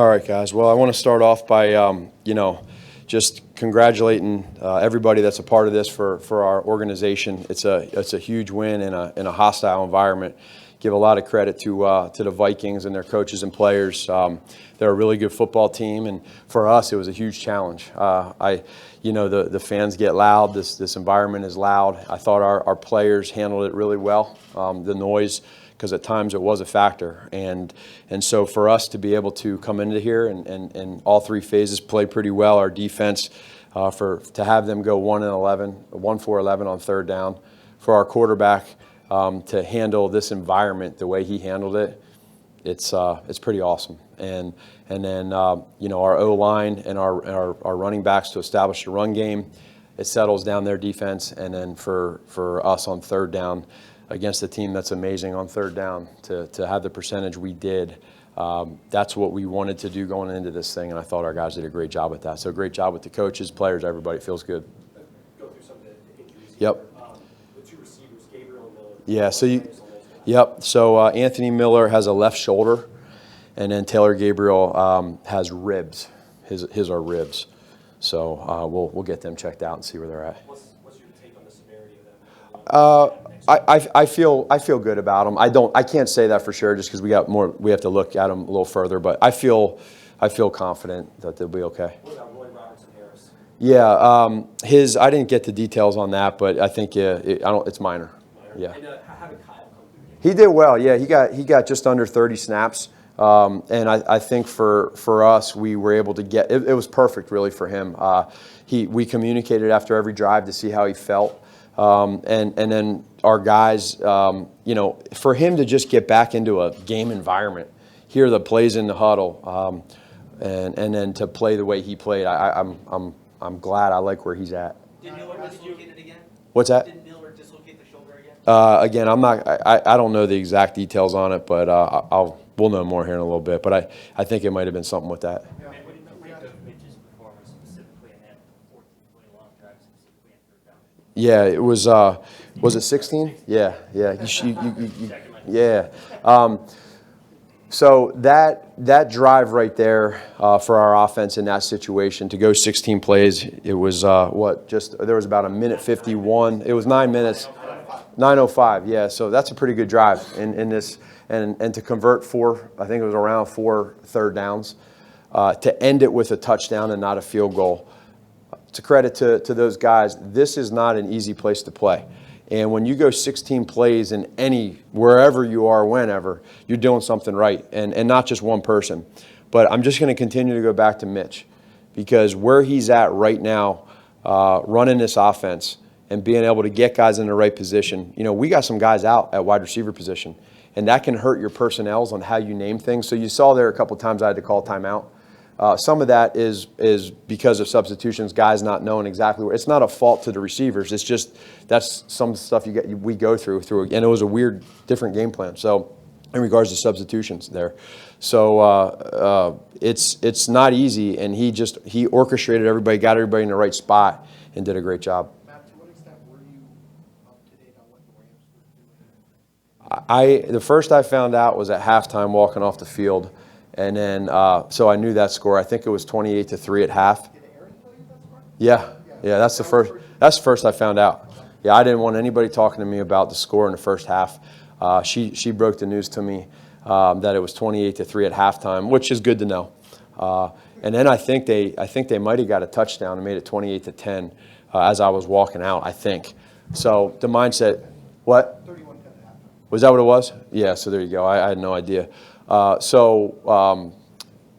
All right, guys. Well, I want to start off by, just congratulating everybody that's a part of this for our organization. It's a huge win in a hostile environment. Give a lot of credit to the Vikings and their coaches and players. They're a really good football team, and for us, it was a huge challenge. The fans get loud. This environment is loud. I thought our players handled it really well. The noise, because at times it was a factor. And so for us to be able to come into here and all three phases play pretty well, our defense, to have them go 1-for-11 on third down, for our quarterback to handle this environment the way he handled it, it's pretty awesome. And then our O-line and our running backs to establish the run game, it settles down their defense. And then for us on third down, against a team that's amazing on third down, to have the percentage we did, that's what we wanted to do going into this thing, and I thought our guys did a great job with that. So great job with the coaches, players, everybody. It feels good. Go through some of the injuries. Yep. The two receivers, Gabriel and Yeah, so Anthony Miller has a left shoulder, and then Taylor Gabriel has ribs. His are ribs. So we'll get them checked out and see where they're at. What's your take on the severity of them? I feel good about them. I can't say that for sure, just because we have to look at them a little further. But I feel confident that they'll be okay. What about Roy Robertson Harris? Yeah, I didn't get the details on that, but I think it's minor. Yeah. And how did Kyle come through? He did well. Yeah, he got just under 30 snaps. And I think for us, we were able to get it was perfect really for him. We communicated after every drive to see how he felt. And then our guys, for him to just get back into a game environment, hear the plays in the huddle, and then to play the way he played, I'm glad. I like where he's at. Did Miller dislocate it again? What's that? Did Miller dislocate the shoulder again? Again, I don't know the exact details on it, but we'll know more here in a little bit. But I think it might have been something with that. What do you think of Mitch's performance specifically in that 14-play long drive, specifically in third down? Yeah, it was it 16? Yeah. Yeah. So that drive right there for our offense in that situation to go 16 plays, it was there was about a minute 51. It was 9 minutes, 9:05. Yeah, so that's a pretty good drive in this, and to convert I think it was around 4 third downs, to end it with a touchdown and not a field goal. It's a credit to those guys. This is not an easy place to play. And when you go 16 plays in wherever you are, whenever, you're doing something right, and not just one person. But I'm just going to continue to go back to Mitch, because where he's at right now, running this offense and being able to get guys in the right position. We got some guys out at wide receiver position, and that can hurt your personnels on how you name things. So you saw there a couple times I had to call timeout. Some of that is because of substitutions, guys not knowing exactly where. It's not a fault to the receivers. It's just that's some stuff we go through, and it was a weird, different game plan. So, in regards to substitutions there, so it's not easy, and he orchestrated everybody, got everybody in the right spot, and did a great job. Matt, to what extent were you up to date on what the Rams were doing? The first I found out was at halftime, walking off the field. And then, so I knew that score. I think it was 28-3 at half. Did Aaron tell you that score? Yeah. That's the first. That's the first I found out. Yeah, I didn't want anybody talking to me about the score in the first half. She broke the news to me that it was 28-3 at halftime, which is good to know. And then I think they might have got a touchdown and made it 28-10 as I was walking out. I think. So the mindset. What? 31-10 at halftime. Was that what it was? Yeah. So there you go. I had no idea.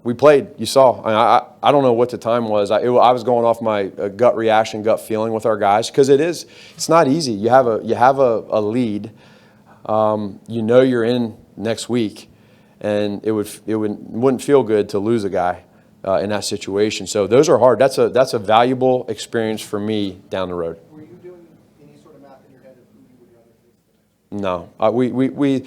We played. You saw. I don't know what the time was. I was going off my gut reaction, gut feeling with our guys, because it's not easy. You have a lead. You're in next week, and it wouldn't feel good to lose a guy in that situation. So those are hard. That's a valuable experience for me down the road. Were you doing any sort of math in your head of who you would rather face the next week?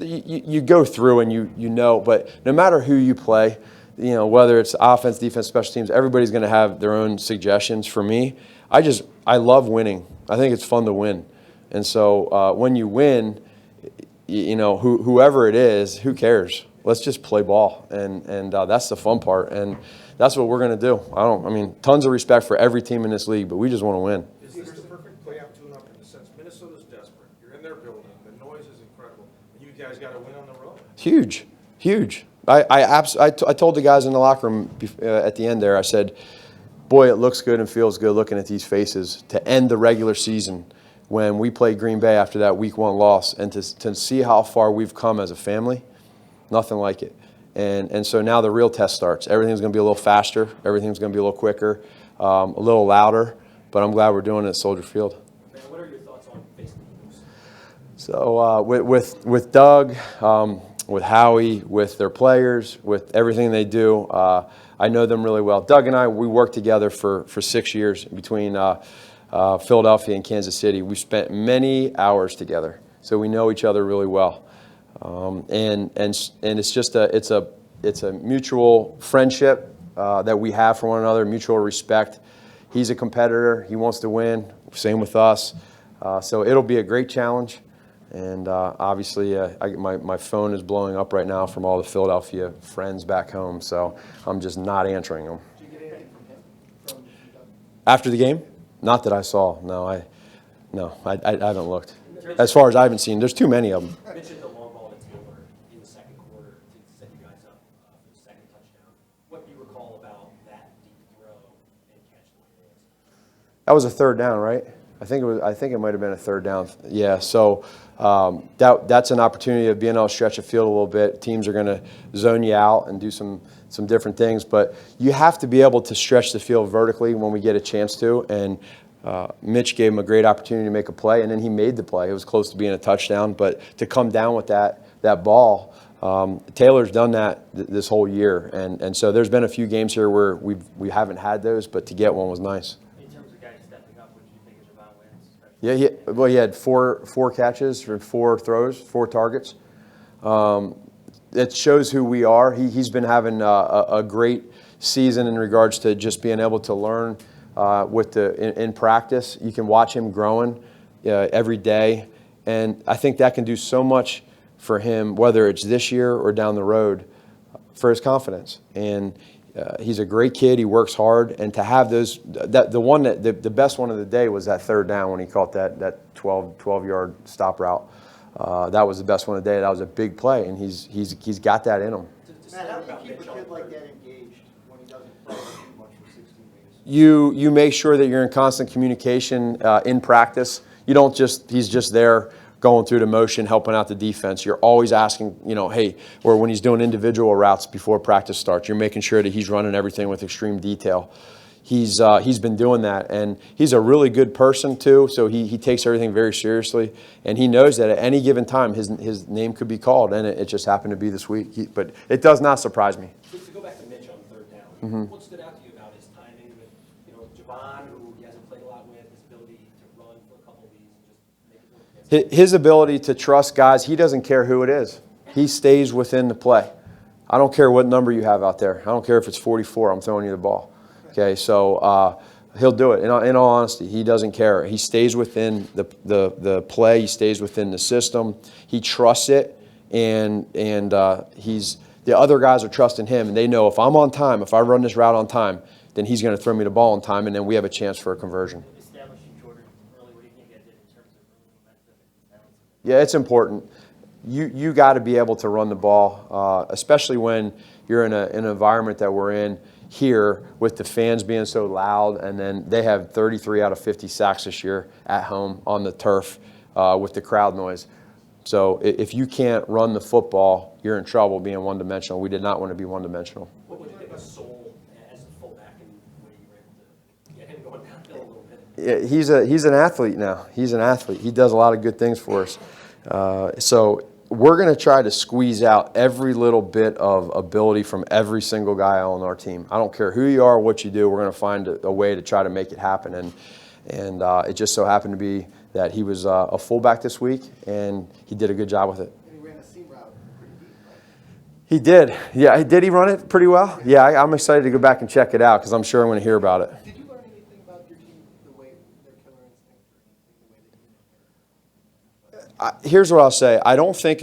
No, you go through and you know, but no matter who you play, whether it's offense, defense, special teams, everybody's going to have their own suggestions. For me, I love winning. I think it's fun to win, and so when you win, whoever it is, who cares? let's just play ball, and that's the fun part, and that's what we're going to do. I mean, tons of respect for every team in this league, but we just want to win. Is this the perfect playoff tune-up in the sense Minnesota's desperate? You're in their building. The noise is incredible. And you guys got to win on the road. Huge, huge. I told the guys in the locker room at the end there, I said, boy, it looks good and feels good looking at these faces to end the regular season when we played Green Bay after that Week 1 loss, and to see how far we've come as a family, nothing like it. And so now the real test starts. Everything's going to be a little faster. Everything's going to be a little quicker, a little louder, but I'm glad we're doing it at Soldier Field. Man, what are your thoughts on facing the Eagles? So with Doug, with Howie, with their players, with everything they do, I know them really well. Doug and I, we worked together for 6 years between Philadelphia and Kansas City. We spent many hours together, so we know each other really well. And it's just it's a mutual friendship that we have for one another, mutual respect. He's a competitor. He wants to win. Same with us. So it'll be a great challenge. And obviously, my phone is blowing up right now from all the Philadelphia friends back home. So I'm just not answering them. Did you get anything from him? From Doug? After the game? Not that I saw. No, I haven't looked. As far as I haven't seen, there's too many of them. You mentioned the long ball to Taylor in the second quarter to set you guys up for the second touchdown. What do you recall about that deep throw and catch the way it was? That was a third down, right? I think it might have been a third down. Yeah. So that's an opportunity of being able to stretch the field a little bit. Teams are going to zone you out and do some different things, but you have to be able to stretch the field vertically when we get a chance to. And Mitch gave him a great opportunity to make a play, and then he made the play. It was close to being a touchdown, but to come down with that ball, Taylor's done that this whole year, and so there's been a few games here where we haven't had those, but to get one was nice. In terms of guys stepping up, what do you think is Javon Wins? Yeah, he had four catches for 4 throws, 4 targets. It shows who we are. He's been having a great season in regards to just being able to learn in practice. You can watch him growing every day, and I think that can do so much for him, whether it's this year or down the road, for his confidence. And he's a great kid. He works hard, and to have those, the best one of the day was that third down when he caught that 12-yard stop route. That was the best one of the day. That was a big play, and he's got that in him. Matt, how do you keep a kid like that engaged when he doesn't play too much for 16 days? You make sure that you're in constant communication in practice. You don't he's just there going through the motion, helping out the defense. You're always asking, hey, or when he's doing individual routes before practice starts, you're making sure that he's running everything with extreme detail. He's been doing that, and he's a really good person too, so he takes everything very seriously, and he knows that at any given time his name could be called, and it just happened to be this week. But it does not surprise me. To go back to Mitch on third down, what stood out to you about his timing with Javon, who he hasn't played a lot with, his ability to run for a couple of these and just make it His ability to trust guys, he doesn't care who it is. He stays within the play. I don't care what number you have out there. I don't care if it's 44, I'm throwing you the ball. Okay, so he'll do it. In all honesty, he doesn't care. He stays within the play. He stays within the system. He trusts it, and the other guys are trusting him, and they know if I'm on time, if I run this route on time, then he's going to throw me the ball on time, and then we have a chance for a conversion. Establishing Jordan early, what do you think that did in terms of early momentum and balance? Yeah, it's important. You got to be able to run the ball, especially when you're in an environment that we're in here with the fans being so loud, and then they have 33 out of 50 sacks this year at home on the turf with the crowd noise. So if you can't run the football, you're in trouble being one-dimensional. We did not want to be one-dimensional. What would you think of Soul as a fullback and the way you were able to get him going downhill a little bit? Yeah, he's an athlete now. He's an athlete. He does a lot of good things for us. So we're going to try to squeeze out every little bit of ability from every single guy on our team. I don't care who you are or what you do. We're going to find a way to try to make it happen. And it just so happened to be that he was a fullback this week, and he did a good job with it. And he ran a seam route pretty deep, right? He did. Yeah, did he run it pretty well? Yeah, I'm excited to go back and check it out because I'm sure I'm going to hear about it. Did you learn anything about your team, the way their killer instinct or anything, the way they do it? Here's what I'll say. I don't think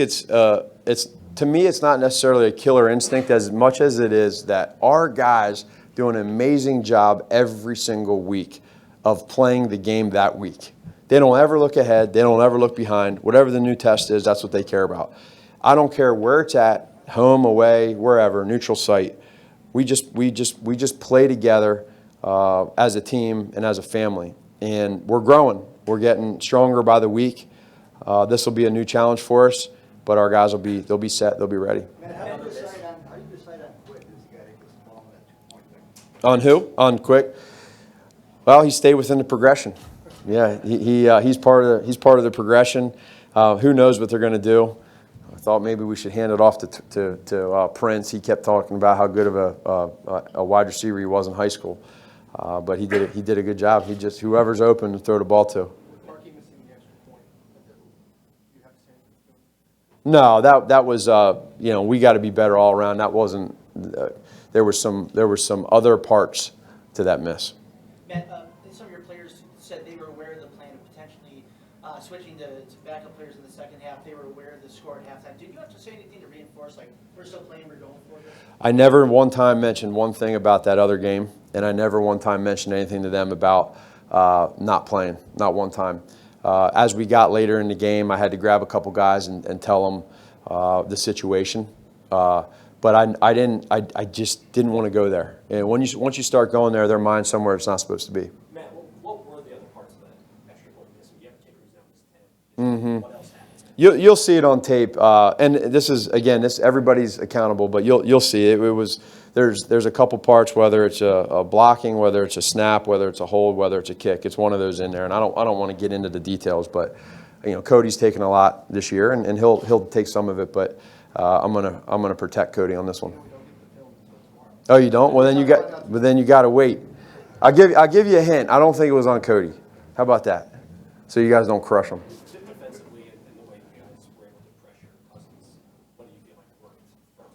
to me, it's not necessarily a killer instinct as much as it is that our guys do an amazing job every single week of playing the game that week. They don't ever look ahead. They don't ever look behind. Whatever the new test is, that's what they care about. I don't care where it's at, home, away, wherever, neutral site. We just play together as a team and as a family, and we're growing. We're getting stronger by the week. This will be a new challenge for us, but our guys they'll be set. They'll be ready. Man, how do you decide on Quick as the guy that gets the ball in that 2-point thing? On who? On Quick? Well, he stayed within the progression. Yeah, he's part of the progression. Who knows what they're going to do? I thought maybe we should hand it off to Prince. He kept talking about how good of a wide receiver he was in high school, but he did a good job. Whoever's open to throw the ball to. With Parkey missing the extra point, you have to say anything to him? No, that was we got to be better all around. That wasn't. There were some other parts to that miss. Matt, some of your players said they were aware of the plan of potentially switching to backup players in the second half. They were aware of the score at halftime. Did you have to say anything to reinforce, like, we're still playing, we're going for this? I never one time mentioned one thing about that other game, and I never one time mentioned anything to them about not playing, not one time. As we got later in the game, I had to grab a couple guys and tell them the situation. But I just didn't want to go there. And once you start going there, their mind's somewhere it's not supposed to be. Matt, what were the other parts of that extra point miss? You have to take who's down this 10. What else happened? You'll see it on tape, and this is again, everybody's accountable, but you'll see it. There's a couple parts, whether it's a blocking, whether it's a snap, whether it's a hold, whether it's a kick. It's one of those in there, and I don't want to get into the details, but Cody's taken a lot this year, and he'll take some of it, but I'm gonna protect Cody on this one. Oh, you don't? Well, then you got to wait. I'll give you a hint. I don't think it was on Cody. How about that? So you guys don't crush him. Defensively, and the way you guys were able to pressure Cousins, what do you feel like worked from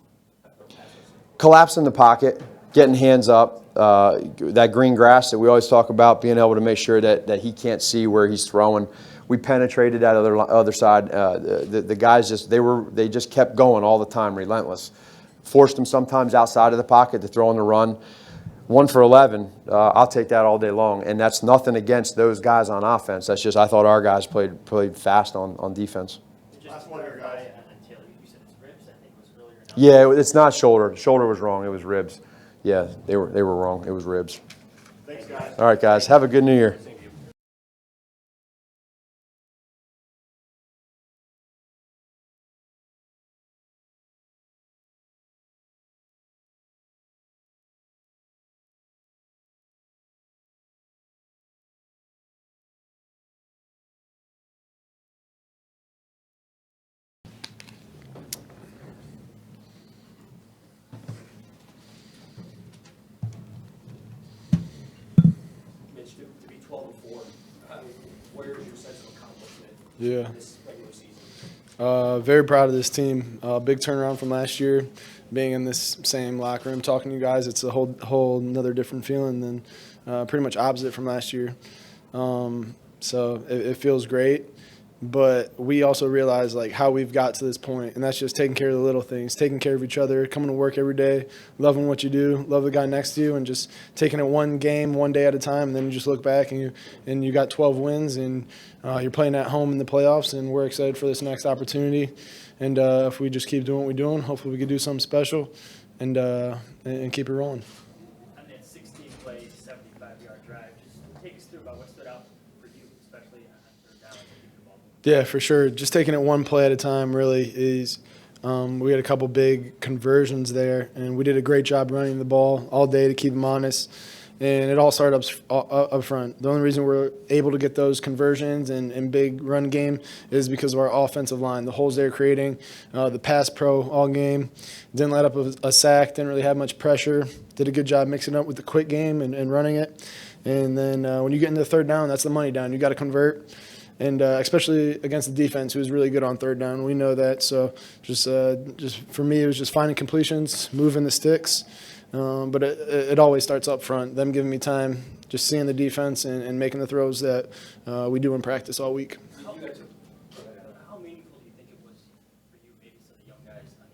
their passes? Collapse in the pocket, getting hands up, that green grass that we always talk about, being able to make sure that he can't see where he's throwing. We penetrated that other side. The guys they just kept going all the time, relentless. Forced them sometimes outside of the pocket to throw on the run. 1 for 11, I'll take that all day long, and that's nothing against those guys on offense. That's just I thought our guys played fast on defense. Just to clarify, on Taylor, you said it's ribs, I think it was earlier. Yeah, it's not shoulder. Shoulder was wrong. It was ribs. Yeah, they were wrong. It was ribs. Thanks, guys. All right, guys. Have a good New Year. Mitch, to be 12-4, where is your sense of accomplishment Yeah. this regular season? Very proud of this team. Big turnaround from last year. Being in this same locker room, talking to you guys, it's a whole another different feeling than pretty much opposite from last year. So it feels great. But we also realize like how we've got to this point, and that's just taking care of the little things, taking care of each other, coming to work every day, loving what you do, love the guy next to you, and just taking it one game, one day at a time. And then you just look back and you got 12 wins, and you're playing at home in the playoffs, and we're excited for this next opportunity. And if we just keep doing what we're doing, hopefully we can do something special, and keep it rolling. On that 16-play, 75-yard drive, just take us through about what stood out for you, especially on third down and keeping the ball moving. Yeah, for sure. Just taking it one play at a time really is we had a couple big conversions there, and we did a great job running the ball all day to keep them honest. And it all started up front. The only reason we're able to get those conversions and big run game is because of our offensive line. The holes they're creating, the pass pro all game. Didn't let up a sack, didn't really have much pressure. Did a good job mixing it up with the quick game and running it. And then when you get into the third down, that's the money down. You got to convert. And especially against the defense, who was really good on third down. We know that. So just for me, it was just finding completions, moving the sticks. But it always starts up front, them giving me time, just seeing the defense and making the throws that we do in practice all week. How meaningful do you think it was for you, maybe some of the young guys on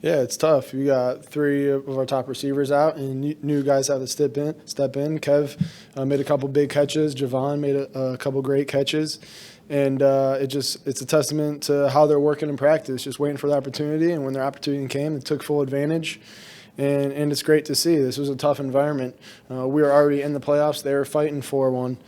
Yeah, it's tough. You got 3 of our top receivers out, and new guys have to step in. Kev made a couple big catches. Javon made a couple great catches, and it's a testament to how they're working in practice, just waiting for the opportunity. And when their opportunity came, they took full advantage. And it's great to see. This was a tough environment. We were already in the playoffs. They were fighting for one.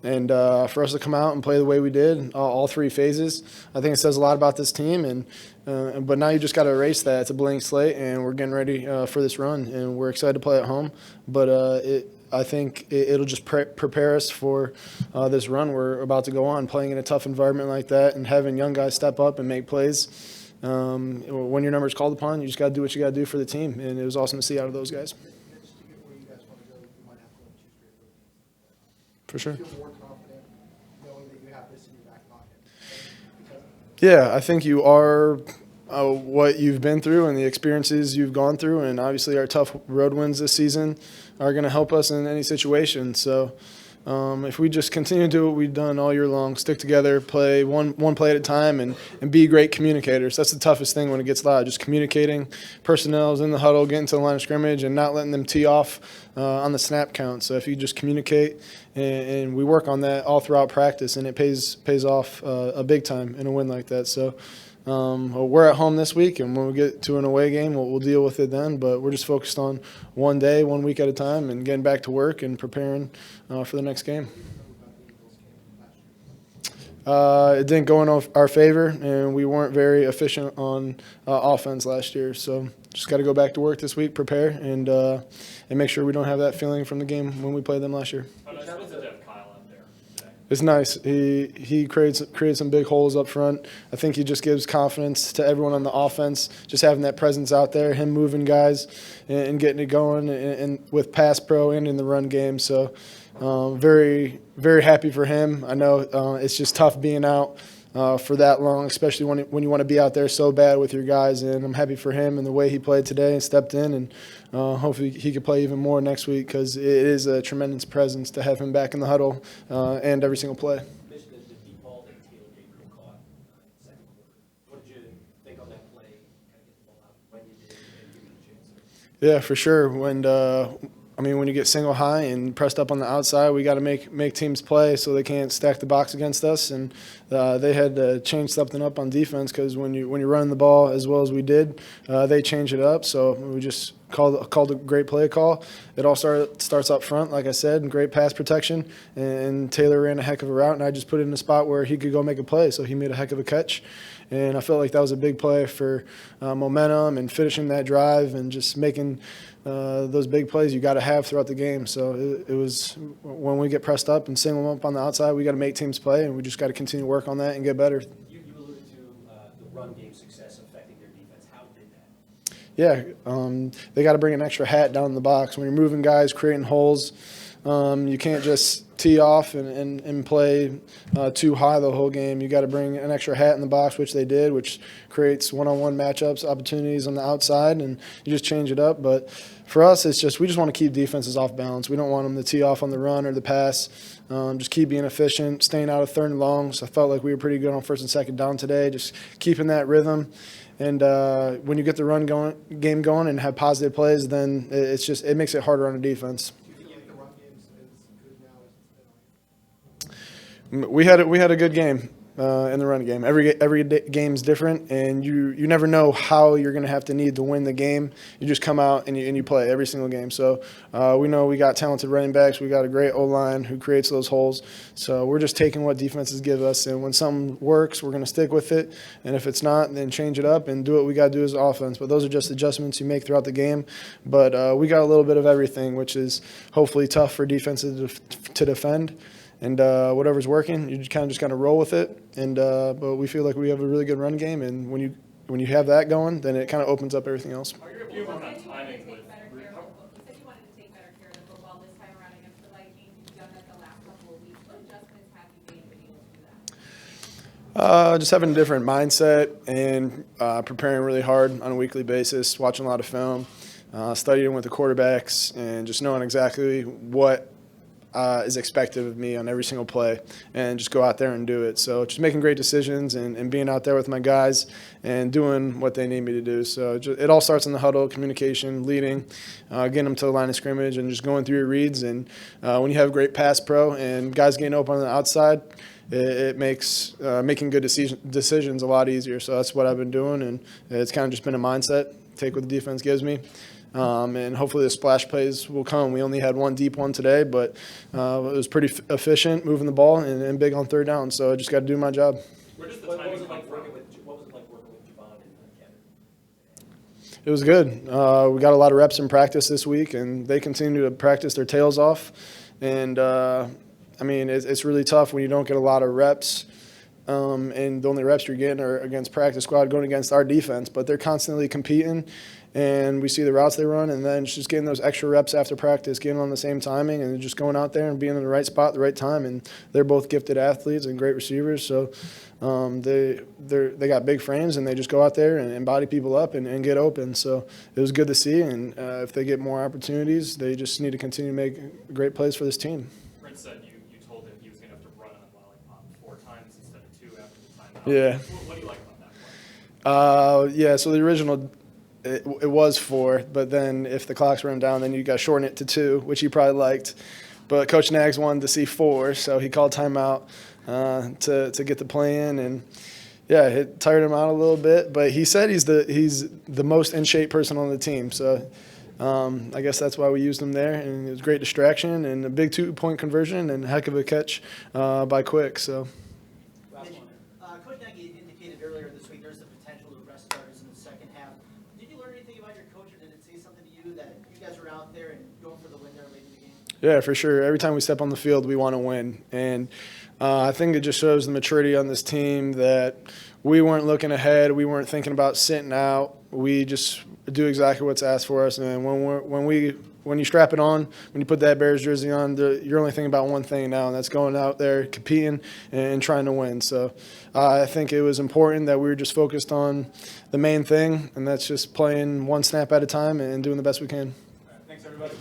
And for us to come out and play the way we did, all 3 phases, I think it says a lot about this team. But now you just got to erase that. It's a blank slate, and we're getting ready for this run. And we're excited to play at home. But I think it'll just prepare us for this run we're about to go on, playing in a tough environment like that and having young guys step up and make plays. When your number is called upon, you just got to do what you got to do for the team. And it was awesome to see out of those guys. Just to get where you guys want to go, you might have to win 2 straight road games. For sure. Do you feel more confident knowing that you have this in your back pocket? Because Yeah, I think you are what you've been through and the experiences you've gone through, and obviously our tough road wins this season are going to help us in any situation. So if we just continue to do what we've done all year long, stick together, play one play at a time, and be great communicators. That's the toughest thing when it gets loud, just communicating. Personnel's in the huddle, getting to the line of scrimmage, and not letting them tee off on the snap count. So if you just communicate, and we work on that all throughout practice, and it pays off a big time in a win like that. So we're at home this week, and when we get to an away game, we'll deal with it then. But we're just focused on one day, 1 week at a time, and getting back to work and preparing for the next game. It didn't go in our favor, and we weren't very efficient on offense last year. So just got to go back to work this week, prepare, and make sure we don't have that feeling from the game when we played them last year. How nice was it to have Kyle out there today? It's nice. He created some big holes up front. I think he just gives confidence to everyone on the offense, just having that presence out there, him moving guys and getting it going, and with pass pro and in the run game. So very, very happy for him. I know it's just tough being out for that long, especially when you want to be out there so bad with your guys. And I'm happy for him and the way he played today and stepped in. And hopefully he could play even more next week, because it is a tremendous presence to have him back in the huddle and every single play. Mitch, the deep ball that Taylor Gabriel caught in the second quarter, what did you think on that play? Kind of get the ball out when you did and give you the chance? Yeah, for sure. When you get single high and pressed up on the outside, we got to make teams play so they can't stack the box against us. And they had to change something up on defense, because when you're running the ball as well as we did, they changed it up. So we just called a great play call. It all starts up front, like I said, and great pass protection. And Taylor ran a heck of a route, and I just put it in a spot where he could go make a play. So he made a heck of a catch. And I felt like that was a big play for momentum and finishing that drive and just making those big plays you got to have throughout the game. So it was, when we get pressed up and single them up on the outside, we got to make teams play, and we just got to continue to work on that and get better. You alluded to the run game success affecting their defense. How did that? Yeah, they got to bring an extra hat down in the box. When you're moving guys, creating holes, you can't just tee off and play too high the whole game. You got to bring an extra hat in the box, which they did, which creates one-on-one matchups, opportunities on the outside, and you just change it up. But for us, it's just we just want to keep defenses off balance. We don't want them to tee off on the run or the pass. Just keep being efficient, staying out of third and longs. I felt like we were pretty good on first and second down today, just keeping that rhythm. And when you get the game going and have positive plays, then it makes it harder on the defense. do you feel like the run game is good now as it's been on? We had a good game in the run game. Every game's different, and you never know how you're going to have to need to win the game. You just come out and you play every single game. So we know we got talented running backs. We got a great O-line who creates those holes. So we're just taking what defenses give us, and when something works, we're going to stick with it. And if it's not, then change it up and do what we got to do as offense. But those are just adjustments you make throughout the game. But we got a little bit of everything, which is hopefully tough for defenses to defend. And whatever's working, you just got to roll with it. And but we feel like we have a really good run game, and when you have that going, then it kind of opens up everything else. How are you able to work on timing with? You said you wanted to take better care of the football this time around against the Vikings. You've done that the last couple of weeks. What adjustments have you made to be able to do that? Just having a different mindset and preparing really hard on a weekly basis, watching a lot of film, studying with the quarterbacks, and just knowing exactly what is expected of me on every single play, and just go out there and do it. So just making great decisions and being out there with my guys and doing what they need me to do. So it all starts in the huddle, communication, leading, getting them to the line of scrimmage, and just going through your reads. And when you have great pass pro and guys getting open on the outside, it makes making good decisions a lot easier. So that's what I've been doing, and it's kind of just been a mindset, take what the defense gives me. And hopefully the splash plays will come. We only had one deep one today, but it was pretty efficient, moving the ball, and big on third down. So I just got to do my job. Where does the timing come from? What was it like working with Javon and Kevin? It was good. We got a lot of reps in practice this week, and they continue to practice their tails off. And, I mean, it's really tough when you don't get a lot of reps. And the only reps you're getting are against practice squad going against our defense. But they're constantly competing, and we see the routes they run, and then it's just getting those extra reps after practice, getting on the same timing, and just going out there and being in the right spot at the right time. And they're both gifted athletes and great receivers, so they got big frames, and they just go out there and body people up and get open. So it was good to see, and if they get more opportunities, they just need to continue to make great plays for this team. Brent said you told him he was going to have to run on 4 times instead of 2 after the timeout. Yeah. What do you like about that play? Yeah, so the original, it was 4, but then if the clock's run down, then you got to shorten it to 2, which he probably liked. But Coach Nags wanted to see 4, so he called timeout to get the play in, and yeah, it tired him out a little bit. But he said he's the most in shape person on the team, so I guess that's why we used him there. And it was a great distraction and a big 2-point conversion and a heck of a catch by Quick. So. Coach Nagy indicated earlier this week there's the potential to rest starters in the second half. Did you learn anything about your coach, or did it say something to you that you guys were out there and going for the win there late in the game? Yeah, for sure. Every time we step on the field, we want to win. And I think it just shows the maturity on this team that we weren't looking ahead. We weren't thinking about sitting out. We just do exactly what's asked for us. And when you strap it on, when you put that Bears jersey on, you're only thinking about one thing now, and that's going out there, competing, and trying to win. So I think it was important that we were just focused on the main thing, and that's just playing one snap at a time and doing the best we can. Thanks, everybody.